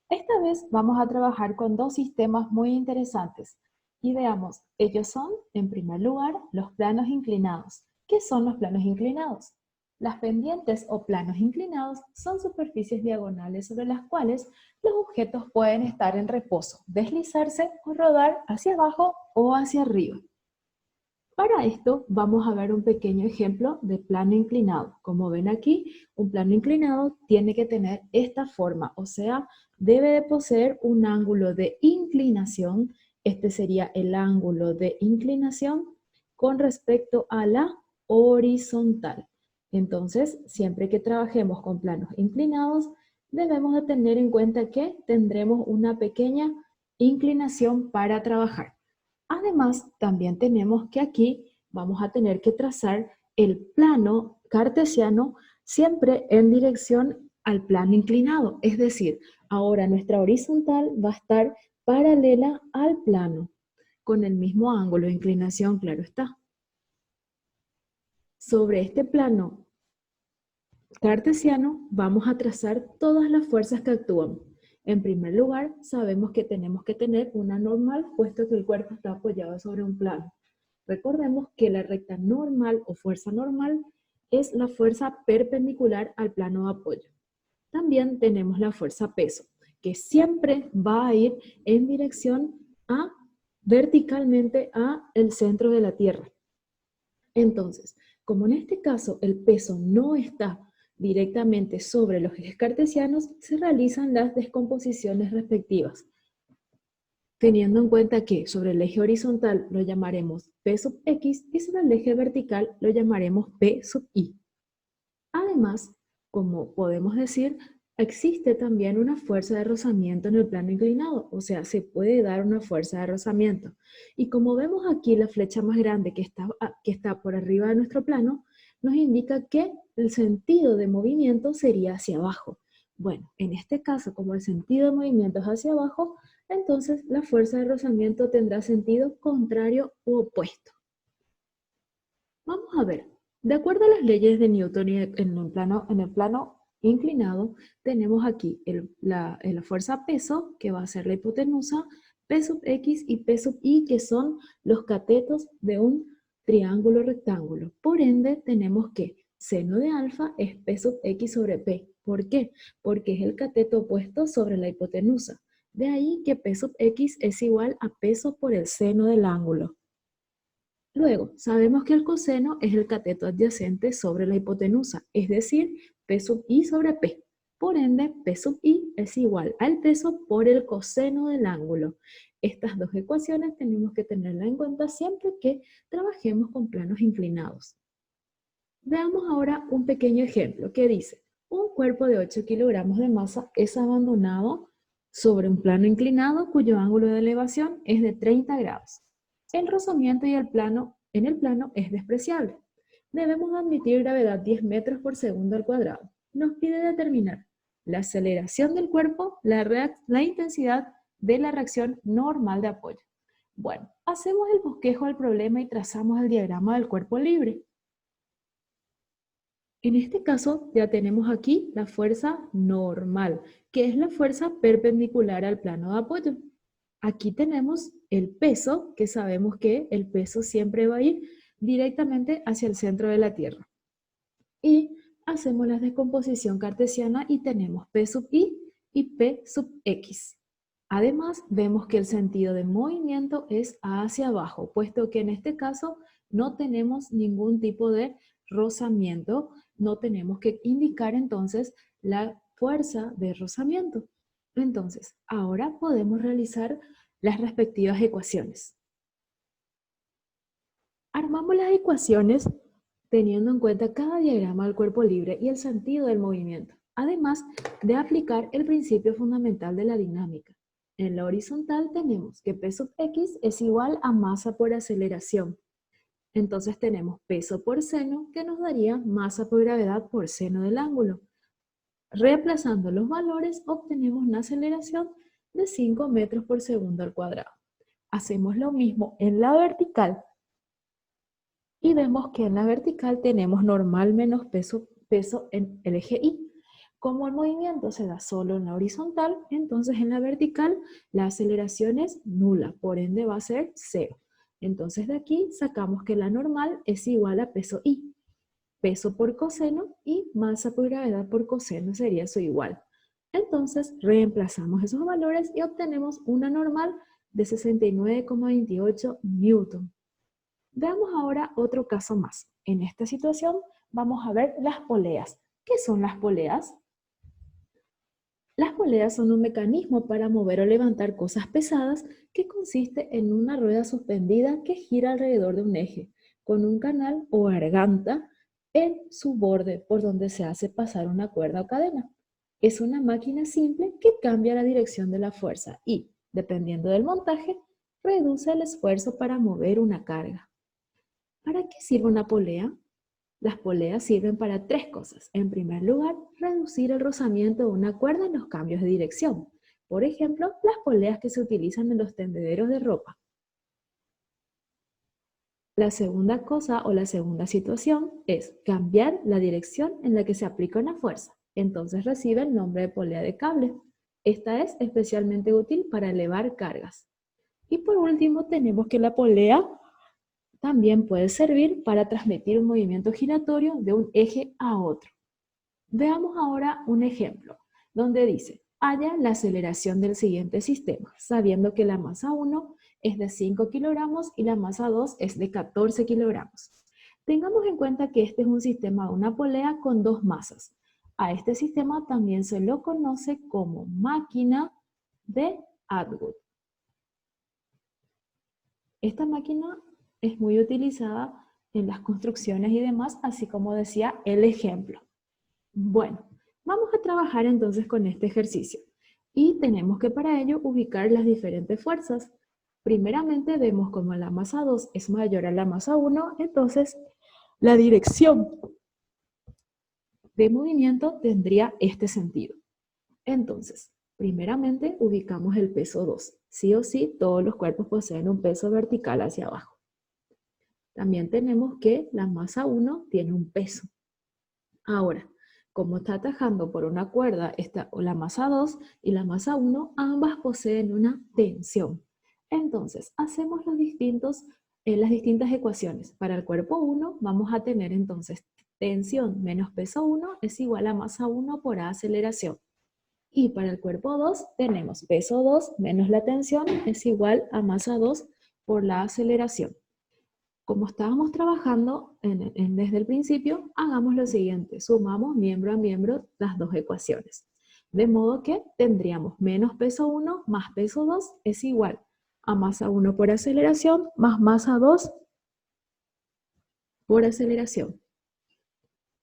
Esta vez vamos a trabajar con dos sistemas muy interesantes y veamos, ellos son, en primer lugar, los planos inclinados. ¿Qué son los planos inclinados? Las pendientes o planos inclinados son superficies diagonales sobre las cuales los objetos pueden estar en reposo, deslizarse o rodar hacia abajo o hacia arriba. Para esto vamos a ver un pequeño ejemplo de plano inclinado. Como ven aquí, un plano inclinado tiene que tener esta forma, o sea, debe de poseer un ángulo de inclinación. Este sería el ángulo de inclinación con respecto a la horizontal. Entonces, siempre que trabajemos con planos inclinados, debemos de tener en cuenta que tendremos una pequeña inclinación para trabajar. Además, también tenemos que aquí vamos a tener que trazar el plano cartesiano siempre en dirección al plano inclinado. Es decir, ahora nuestra horizontal va a estar paralela al plano, con el mismo ángulo de inclinación, claro está. Sobre este plano cartesiano vamos a trazar todas las fuerzas que actúan. En primer lugar, sabemos que tenemos que tener una normal, puesto que el cuerpo está apoyado sobre un plano. Recordemos que la recta normal o fuerza normal es la fuerza perpendicular al plano de apoyo. También tenemos la fuerza peso, que siempre va a ir en dirección a verticalmente a el centro de la Tierra. Entonces, como en este caso el peso no está directamente sobre los ejes cartesianos, se realizan las descomposiciones respectivas, teniendo en cuenta que sobre el eje horizontal lo llamaremos P sub X y sobre el eje vertical lo llamaremos P sub Y. Además, como podemos decir, existe también una fuerza de rozamiento en el plano inclinado, o sea, se puede dar una fuerza de rozamiento. Y como vemos aquí la flecha más grande que está por arriba de nuestro plano, nos indica que el sentido de movimiento sería hacia abajo. Bueno, en este caso, como el sentido de movimiento es hacia abajo, entonces la fuerza de rozamiento tendrá sentido contrario u opuesto. Vamos a ver, de acuerdo a las leyes de Newton y en el plano inclinado, tenemos aquí la fuerza peso, que va a ser la hipotenusa, P sub X y P sub Y, que son los catetos de un triángulo rectángulo. Por ende, tenemos que seno de alfa es P sub X sobre P. ¿Por qué? Porque es el cateto opuesto sobre la hipotenusa. De ahí que P sub X es igual a peso por el seno del ángulo. Luego, sabemos que el coseno es el cateto adyacente sobre la hipotenusa, es decir, P sub I sobre P. Por ende, P sub I es igual al peso por el coseno del ángulo. Estas dos ecuaciones tenemos que tenerlas en cuenta siempre que trabajemos con planos inclinados. Veamos ahora un pequeño ejemplo que dice, un cuerpo de 8 kilogramos de masa es abandonado sobre un plano inclinado cuyo ángulo de elevación es de 30 grados. El rozamiento en el plano es despreciable. Debemos admitir gravedad 10 metros por segundo al cuadrado. Nos pide determinar la aceleración del cuerpo, la intensidad de la reacción normal de apoyo. Bueno, hacemos el bosquejo del problema y trazamos el diagrama del cuerpo libre. En este caso ya tenemos aquí la fuerza normal, que es la fuerza perpendicular al plano de apoyo. Aquí tenemos el peso, que sabemos que el peso siempre va a ir directamente hacia el centro de la Tierra. Y hacemos la descomposición cartesiana y tenemos P sub I y P sub X. Además, vemos que el sentido de movimiento es hacia abajo, puesto que en este caso no tenemos ningún tipo de rozamiento, no tenemos que indicar entonces la fuerza de rozamiento. Entonces, ahora podemos realizar las respectivas ecuaciones. Armamos las ecuaciones teniendo en cuenta cada diagrama del cuerpo libre y el sentido del movimiento, además de aplicar el principio fundamental de la dinámica. En la horizontal tenemos que P sub X es igual a masa por aceleración. Entonces tenemos peso por seno, que nos daría masa por gravedad por seno del ángulo. Reemplazando los valores, obtenemos una aceleración de 5 metros por segundo al cuadrado. Hacemos lo mismo en la vertical y vemos que en la vertical tenemos normal menos peso en el eje Y. Como el movimiento se da solo en la horizontal, entonces en la vertical la aceleración es nula, por ende va a ser cero. Entonces de aquí sacamos que la normal es igual a peso I. Peso por coseno y masa por gravedad por coseno sería eso igual. Entonces reemplazamos esos valores y obtenemos una normal de 69,28 newton. Veamos ahora otro caso más. En esta situación vamos a ver las poleas. ¿Qué son las poleas? Las poleas son un mecanismo para mover o levantar cosas pesadas que consiste en una rueda suspendida que gira alrededor de un eje, con un canal o garganta en su borde por donde se hace pasar una cuerda o cadena. Es una máquina simple que cambia la dirección de la fuerza y, dependiendo del montaje, reduce el esfuerzo para mover una carga. ¿Para qué sirve una polea? Las poleas sirven para tres cosas. En primer lugar, reducir el rozamiento de una cuerda en los cambios de dirección. Por ejemplo, las poleas que se utilizan en los tendederos de ropa. La segunda cosa o la segunda situación es cambiar la dirección en la que se aplica una fuerza. Entonces recibe el nombre de polea de cable. Esta es especialmente útil para elevar cargas. Y por último tenemos que la polea también puede servir para transmitir un movimiento giratorio de un eje a otro. Veamos ahora un ejemplo, donde dice, halla la aceleración del siguiente sistema, sabiendo que la masa 1 es de 5 kilogramos y la masa 2 es de 14 kilogramos. Tengamos en cuenta que este es un sistema de una polea con dos masas. A este sistema también se lo conoce como máquina de Atwood. Esta máquina es muy utilizada en las construcciones y demás, así como decía el ejemplo. Bueno, vamos a trabajar entonces con este ejercicio y tenemos que para ello ubicar las diferentes fuerzas. Primeramente vemos como la masa 2 es mayor a la masa 1, entonces la dirección de movimiento tendría este sentido. Entonces, primeramente ubicamos el peso 2. Sí o sí, todos los cuerpos poseen un peso vertical hacia abajo. También tenemos que la masa 1 tiene un peso. Ahora, como está atajando por una cuerda la masa 2 y la masa 1, ambas poseen una tensión. Entonces, hacemos las distintas ecuaciones. Para el cuerpo 1 vamos a tener entonces tensión menos peso 1 es igual a masa 1 por aceleración. Y para el cuerpo 2 tenemos peso 2 menos la tensión es igual a masa 2 por la aceleración. Como estábamos trabajando desde el principio, hagamos lo siguiente, sumamos miembro a miembro las dos ecuaciones. De modo que tendríamos menos peso 1 más peso 2 es igual a masa 1 por aceleración más masa 2 por aceleración.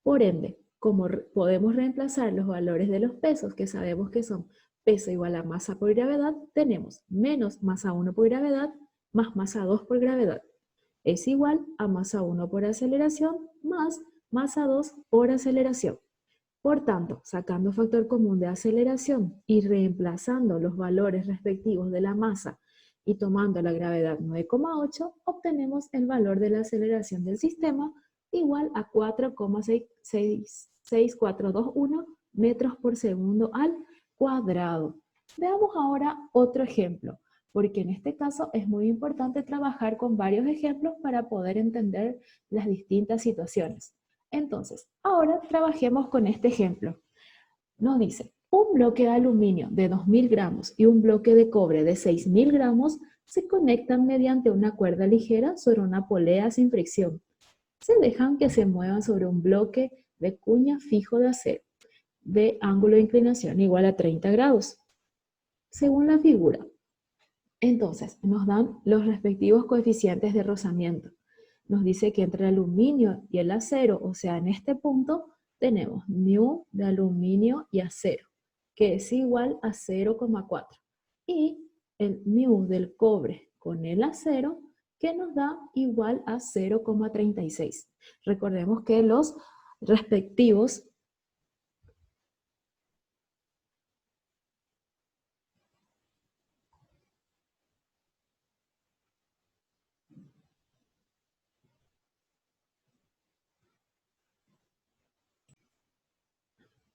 Por ende, como podemos reemplazar los valores de los pesos, que sabemos que son peso igual a masa por gravedad, tenemos menos masa 1 por gravedad más masa 2 por gravedad. Es igual a masa 1 por aceleración más masa 2 por aceleración. Por tanto, sacando factor común de aceleración y reemplazando los valores respectivos de la masa y tomando la gravedad 9,8, obtenemos el valor de la aceleración del sistema igual a 4,6421 metros por segundo al cuadrado. Veamos ahora otro ejemplo, porque en este caso es muy importante trabajar con varios ejemplos para poder entender las distintas situaciones. Entonces, ahora trabajemos con este ejemplo. Nos dice, un bloque de aluminio de 2000 gramos y un bloque de cobre de 6000 gramos se conectan mediante una cuerda ligera sobre una polea sin fricción. Se dejan que se muevan sobre un bloque de cuña fijo de acero de ángulo de inclinación igual a 30 grados, según la figura. Entonces, nos dan los respectivos coeficientes de rozamiento. Nos dice que entre el aluminio y el acero, o sea, en este punto, tenemos μ de aluminio y acero, que es igual a 0,4. Y el μ del cobre con el acero, que nos da igual a 0,36. Recordemos que los respectivos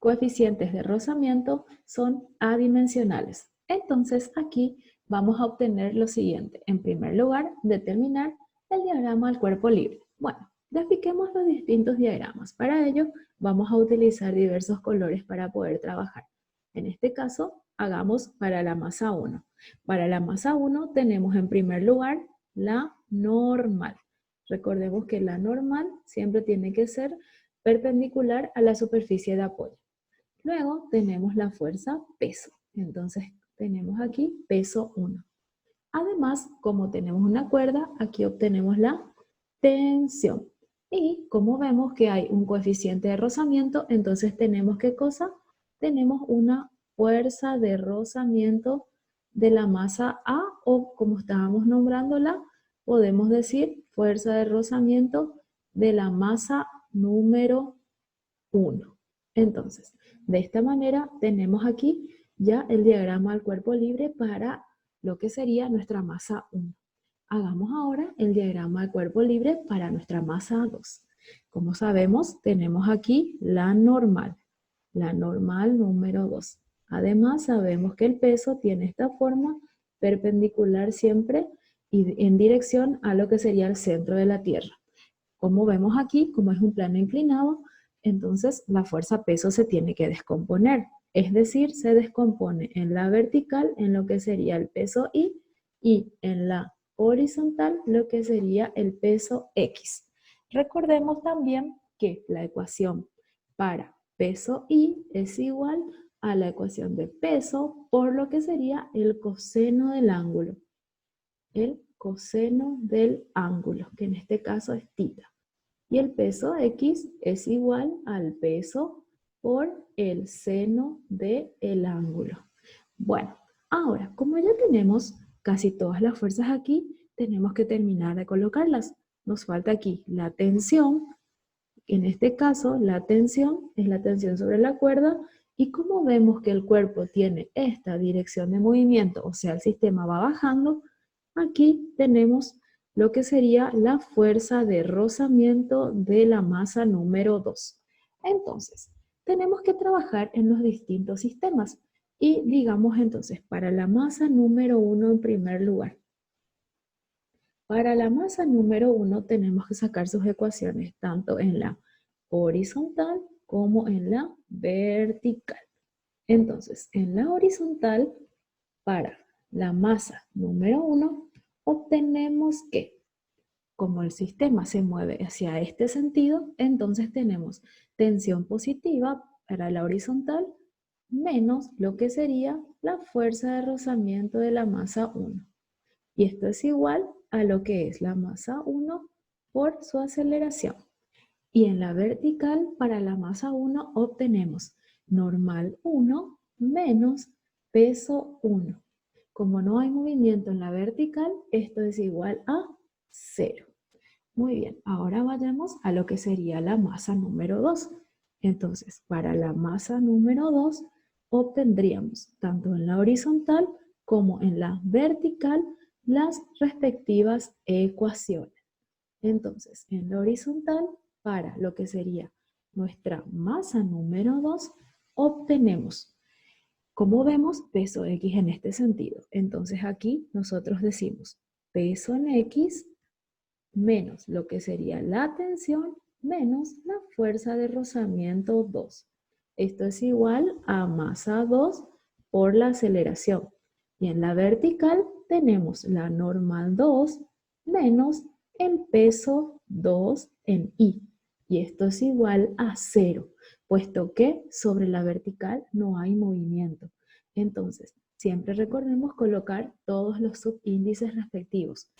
coeficientes de rozamiento son adimensionales. Entonces aquí vamos a obtener lo siguiente. En primer lugar, determinar el diagrama del cuerpo libre. Bueno, grafiquemos los distintos diagramas. Para ello, vamos a utilizar diversos colores para poder trabajar. En este caso, hagamos para la masa 1. Para la masa 1 tenemos en primer lugar la normal. Recordemos que la normal siempre tiene que ser perpendicular a la superficie de apoyo. Luego tenemos la fuerza peso. Entonces tenemos aquí peso 1. Además, como tenemos una cuerda, aquí obtenemos la tensión. Y como vemos que hay un coeficiente de rozamiento, entonces tenemos ¿qué cosa? Tenemos una fuerza de rozamiento de la masa A, o como estábamos nombrándola, podemos decir fuerza de rozamiento de la masa número 1. Entonces, de esta manera tenemos aquí ya el diagrama del cuerpo libre para lo que sería nuestra masa 1. Hagamos ahora el diagrama del cuerpo libre para nuestra masa 2. Como sabemos, tenemos aquí la normal número 2. Además, sabemos que el peso tiene esta forma perpendicular siempre y en dirección a lo que sería el centro de la Tierra. Como vemos aquí, como es un plano inclinado, entonces la fuerza peso se tiene que descomponer. Es decir, se descompone en la vertical en lo que sería el peso Y y en la horizontal lo que sería el peso X. Recordemos también que la ecuación para peso Y es igual a la ecuación de peso por lo que sería el coseno del ángulo. El coseno del ángulo, que en este caso es θ. Y el peso X es igual al peso por el seno del ángulo. Bueno, ahora, como ya tenemos casi todas las fuerzas aquí, tenemos que terminar de colocarlas. Nos falta aquí la tensión. En este caso, la tensión es la tensión sobre la cuerda. Y como vemos que el cuerpo tiene esta dirección de movimiento, o sea, el sistema va bajando, aquí tenemos lo que sería la fuerza de rozamiento de la masa número 2. Entonces, tenemos que trabajar en los distintos sistemas. Y digamos entonces, para la masa número 1 en primer lugar. Para la masa número 1 tenemos que sacar sus ecuaciones tanto en la horizontal como en la vertical. Entonces, en la horizontal, para la masa número 1, obtenemos que, como el sistema se mueve hacia este sentido, entonces tenemos tensión positiva para la horizontal menos lo que sería la fuerza de rozamiento de la masa 1. Y esto es igual a lo que es la masa 1 por su aceleración. Y en la vertical, para la masa 1, obtenemos normal 1 menos peso 1. Como no hay movimiento en la vertical, esto es igual a 0. Muy bien, ahora vayamos a lo que sería la masa número 2. Entonces, para la masa número 2, obtendríamos tanto en la horizontal como en la vertical las respectivas ecuaciones. Entonces, en la horizontal, para lo que sería nuestra masa número 2, obtenemos, como vemos, peso X en este sentido. Entonces aquí nosotros decimos peso en X menos lo que sería la tensión menos la fuerza de rozamiento 2. Esto es igual a masa 2 por la aceleración. Y en la vertical tenemos la normal 2 menos el peso 2 en Y. Y esto es igual a 0, puesto que sobre la vertical no hay movimiento. Entonces, siempre recordemos colocar todos los subíndices respectivos.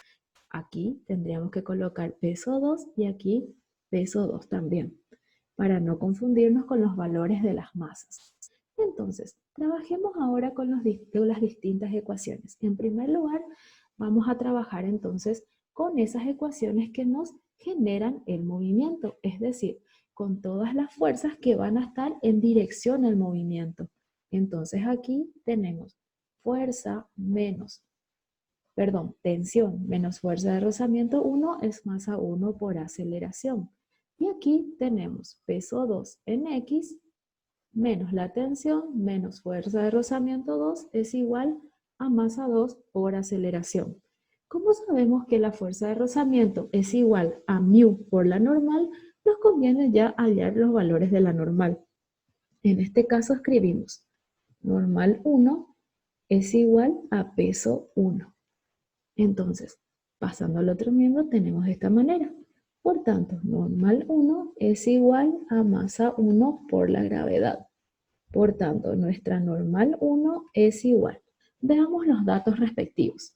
Aquí tendríamos que colocar peso 2 y aquí peso 2 también, para no confundirnos con los valores de las masas. Entonces, trabajemos ahora con las distintas ecuaciones. En primer lugar, vamos a trabajar entonces con esas ecuaciones que nos generan el movimiento, es decir, con todas las fuerzas que van a estar en dirección al movimiento. Entonces aquí tenemos tensión menos fuerza de rozamiento 1 es masa 1 por aceleración. Y aquí tenemos peso 2 en X menos la tensión menos fuerza de rozamiento 2 es igual a masa 2 por aceleración. Como sabemos que la fuerza de rozamiento es igual a μ por la normal, nos conviene ya hallar los valores de la normal. En este caso escribimos normal 1 es igual a peso 1. Entonces, pasando al otro miembro tenemos de esta manera. Por tanto, normal 1 es igual a masa 1 por la gravedad. Por tanto, nuestra normal 1 es igual. Veamos los datos respectivos.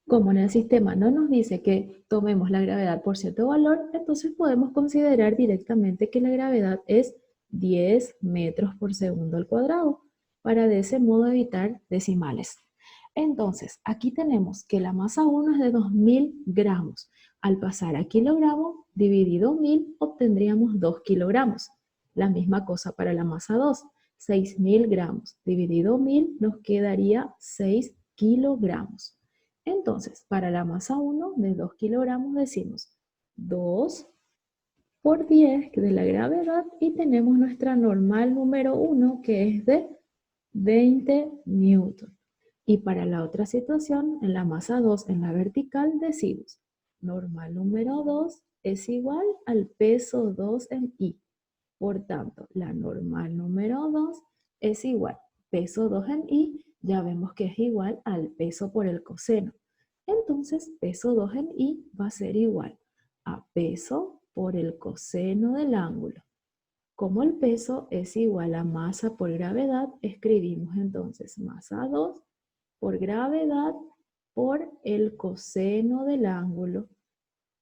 Como en el sistema no nos dice que tomemos la gravedad por cierto valor, entonces podemos considerar directamente que la gravedad es 10 metros por segundo al cuadrado, para de ese modo evitar decimales. Entonces, aquí tenemos que la masa 1 es de 2000 gramos. Al pasar a kilogramos, dividido 1000, obtendríamos 2 kilogramos. La misma cosa para la masa 2, 6000 gramos. Dividido 1000 nos quedaría 6 kilogramos. Entonces, para la masa 1 de 2 kilogramos decimos 2 por 10 de la gravedad y tenemos nuestra normal número 1 que es de 20 newton. Y para la otra situación, en la masa 2 en la vertical decimos normal número 2 es igual al peso 2 en I. Por tanto, la normal número 2 es igual peso 2 en I, ya vemos que es igual al peso por el coseno. Entonces, peso 2 en I va a ser igual a peso por el coseno del ángulo. Como el peso es igual a masa por gravedad, escribimos entonces masa 2 por gravedad por el coseno del ángulo.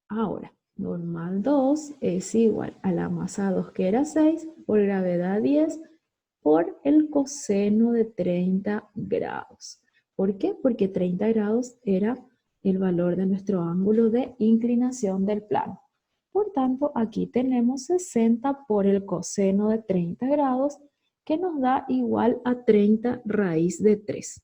Ahora, normal 2 es igual a la masa 2 que era 6 por gravedad 10 por el coseno de 30 grados. ¿Por qué? Porque 30 grados era el valor de nuestro ángulo de inclinación del plano. Por tanto, aquí tenemos 60 por el coseno de 30 grados, que nos da igual a 30 raíz de 3.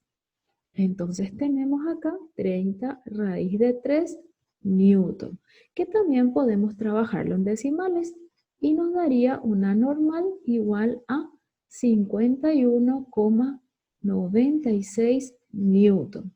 Entonces tenemos acá 30 raíz de 3 newton, que también podemos trabajarlo en decimales y nos daría una normal igual a 51,96 newton.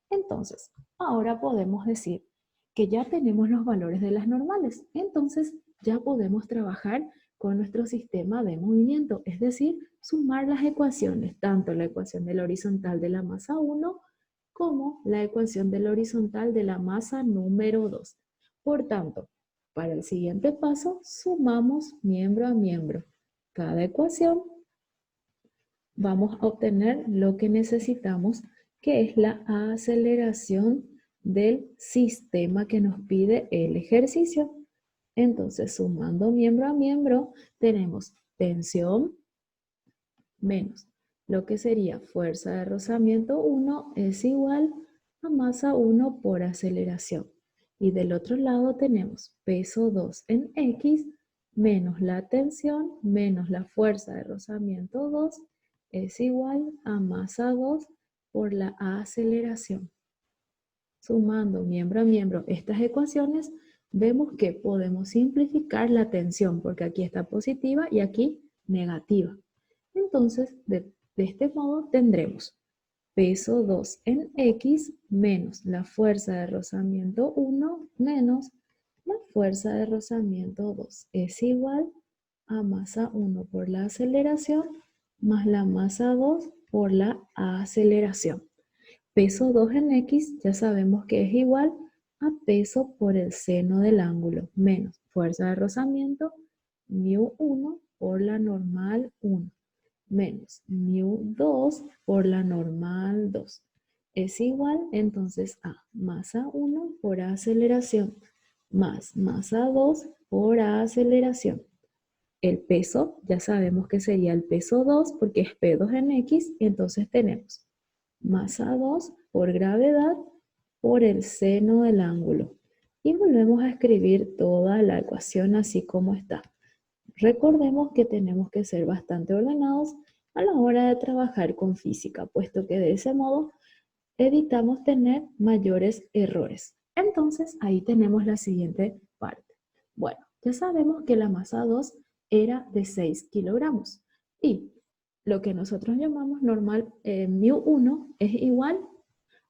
Entonces, ahora podemos decir que ya tenemos los valores de las normales. Entonces, ya podemos trabajar con nuestro sistema de movimiento, es decir, sumar las ecuaciones, tanto la ecuación de la horizontal de la masa 1 como la ecuación de la horizontal de la masa número 2. Por tanto, para el siguiente paso, sumamos miembro a miembro. Cada ecuación vamos a obtener lo que necesitamos, que es la aceleración del sistema que nos pide el ejercicio. Entonces, sumando miembro a miembro, tenemos tensión menos lo que sería fuerza de rozamiento 1 es igual a masa 1 por aceleración. Y del otro lado tenemos peso 2 en X menos la tensión menos la fuerza de rozamiento 2 es igual a masa 2 por la aceleración. Sumando miembro a miembro estas ecuaciones, vemos que podemos simplificar la tensión, porque aquí está positiva y aquí negativa. Entonces, de este modo tendremos peso 2 en X menos la fuerza de rozamiento 1 menos la fuerza de rozamiento 2 es igual a masa 1 por la aceleración más la masa 2 por la aceleración. Peso 2 en X ya sabemos que es igual a peso por el seno del ángulo menos fuerza de rozamiento μ1 por la normal 1 menos μ2 por la normal 2 es igual entonces a masa 1 por aceleración más masa 2 por aceleración. El peso ya sabemos que sería el peso 2 porque es P2 en X, entonces tenemos masa 2 por gravedad por el seno del ángulo. Y volvemos a escribir toda la ecuación así como está. Recordemos que tenemos que ser bastante ordenados a la hora de trabajar con física, puesto que de ese modo evitamos tener mayores errores. Entonces, ahí tenemos la siguiente parte. Bueno, ya sabemos que la masa 2 era de 6 kilogramos Y lo que nosotros llamamos normal μ1 es igual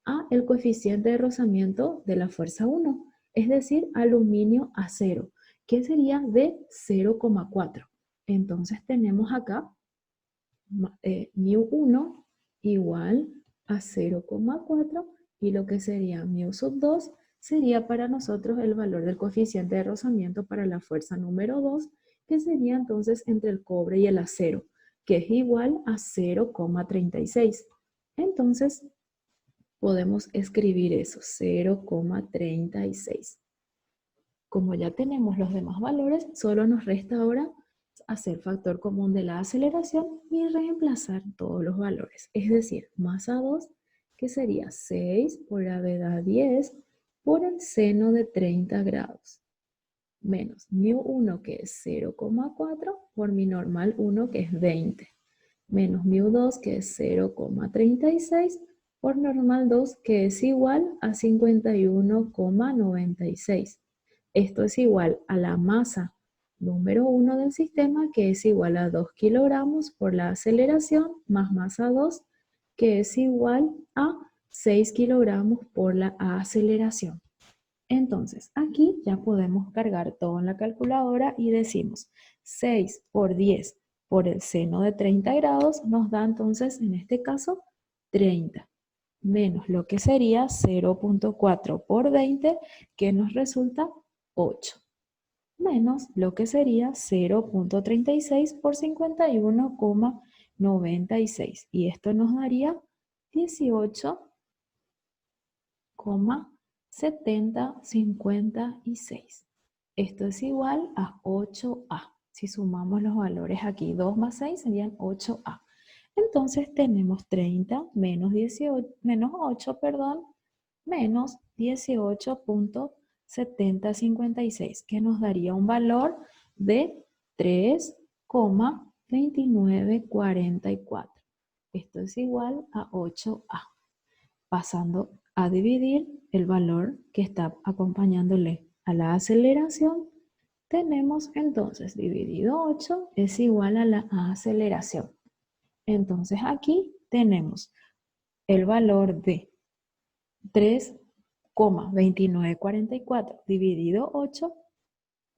a el coeficiente de rozamiento de la fuerza 1, es decir, aluminio a 0, que sería de 0,4. Entonces tenemos acá μ1 igual a 0,4 y lo que sería μ2 sería para nosotros el valor del coeficiente de rozamiento para la fuerza número 2, que sería entonces entre el cobre y el acero, que es igual a 0,36. Entonces podemos escribir eso, 0,36. Como ya tenemos los demás valores, solo nos resta ahora hacer factor común de la aceleración y reemplazar todos los valores. Es decir, masa 2, que sería 6 por gravedad 10 por el seno de 30 grados, menos μ1, que es 0,4, por mi normal 1, que es 20, menos μ2, que es 0,36, por normal 2, que es igual a 51,96. Esto es igual a la masa número 1 del sistema, que es igual a 2 kilogramos por la aceleración, más masa 2, que es igual a 6 kilogramos por la aceleración. Entonces, aquí ya podemos cargar todo en la calculadora y decimos 6 por 10 por el seno de 30 grados nos da entonces, en este caso, 30, menos lo que sería 0,4 por 20, que nos resulta 8, menos lo que sería 0,36 por 51,96. Y esto nos daría 18,7056. Esto es igual a 8A. Si sumamos los valores aquí, 2 más 6 serían 8A. Entonces tenemos 30 menos 8, menos 18,7056, que nos daría un valor de 3,2944. Esto es igual a 8A. Pasando a dividir el valor que está acompañándole a la aceleración, tenemos entonces dividido 8 es igual a la aceleración. Entonces aquí tenemos el valor de 3,2944 dividido 8,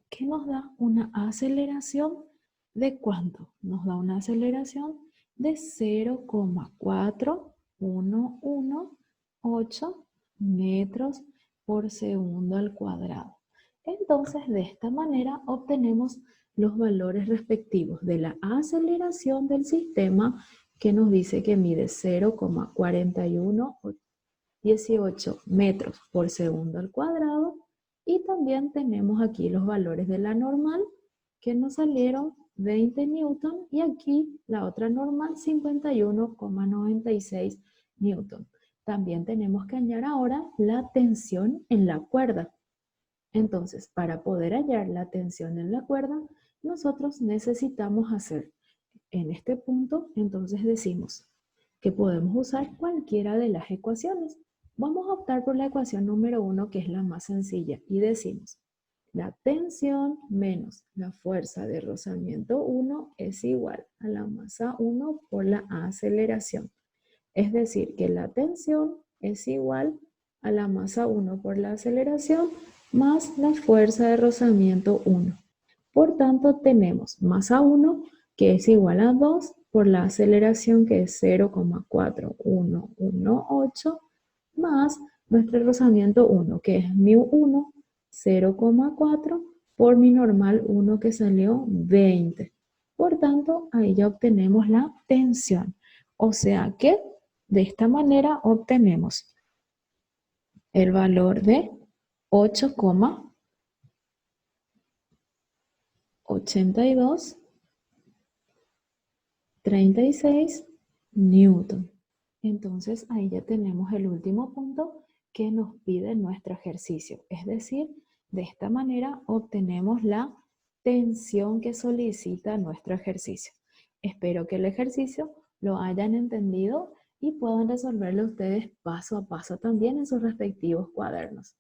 que nos da una aceleración de ¿cuánto? Nos da una aceleración de 0,4118 metros por segundo al cuadrado. Entonces, de esta manera obtenemos los valores respectivos de la aceleración del sistema, que nos dice que mide 0,4118 metros por segundo al cuadrado, y también tenemos aquí los valores de la normal, que nos salieron 20 newton, y aquí la otra normal 51,96 newton. También tenemos que hallar ahora la tensión en la cuerda. Entonces, para poder hallar la tensión en la cuerda, nosotros necesitamos hacer en este punto, entonces decimos que podemos usar cualquiera de las ecuaciones. Vamos a optar por la ecuación número 1, que es la más sencilla, y decimos la tensión menos la fuerza de rozamiento 1 es igual a la masa 1 por la aceleración. Es decir, que la tensión es igual a la masa 1 por la aceleración más la fuerza de rozamiento 1. Por tanto, tenemos masa 1, que es igual a 2 por la aceleración, que es 0,4118, más nuestro rozamiento 1, que es μ1, 0,4 por mi normal 1, que salió 20. Por tanto, ahí ya obtenemos la tensión. O sea que de esta manera obtenemos el valor de 8,8236 newton. Entonces ahí ya tenemos el último punto que nos pide nuestro ejercicio. Es decir, de esta manera obtenemos la tensión que solicita nuestro ejercicio. Espero que el ejercicio lo hayan entendido y puedan resolverlo ustedes paso a paso también en sus respectivos cuadernos.